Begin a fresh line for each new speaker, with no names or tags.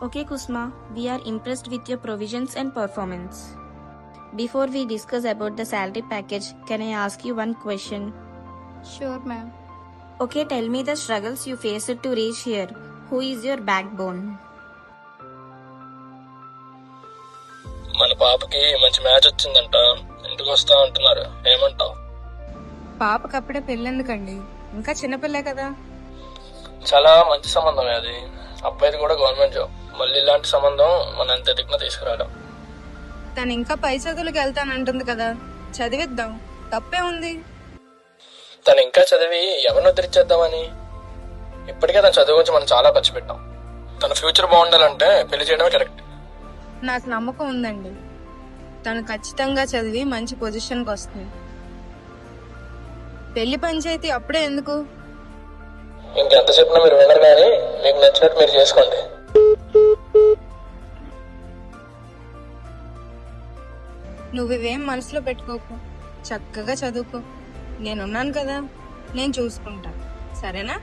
Okay, Kusma, we are impressed with your provisions and performance. Before we discuss about the salary package, can I ask you one question?
Sure, ma'am.
Okay, tell me the struggles you faced to reach here. Who is your backbone?
మన పాపకి మంచి match వచ్చిందంట, ఇంటికి వస్తా అంటున్నారు. ఏమంటావు?
పాపకి అప్పుడే పెళ్ళెందుకండి, ఇంకా చిన్నపిల్లే కదా.
చాలా మంచి సంబంధమే అది. అబ్బాయిది కూడా గవర్నమెంట్ జాబ్. మళ్ళీ ఇలాంటి సంబంధం మన ఎంత దిక్కున తీసుకురావడం.
తను ఇంకా పై చదువులకు వెళ్తానంటుంది కదా, చదివిద్దాం, తప్పే ఉంది.
తను ఇంకా చదివి ఎవరిని ఉద్ధరించేద్దామని. ఇప్పటికే తన చదువు గురించి మనం చాలా ఖర్చు పెట్టాం. తన ఫ్యూచర్ బాగుండాలంటే పెళ్లి చేయడమే కరెక్ట్.
నాకు నమ్మకం ఉందండి, తను ఖచ్చితంగా చదివి మంచి పొజిషన్కి వస్తుంది. పెళ్లి పంచాయతీ అప్పుడే ఎందుకు?
ఇంకెంత చెప్పినా మీరు వినరు, కానీ మీకు నచ్చినట్టు మీరు చేసుకోండి.
నువ్వేం మనసులో పెట్టుకోకు, చక్కగా చదువుకో. నేనున్నాను కదా, నేను చూసుకుంటా, సరేనా?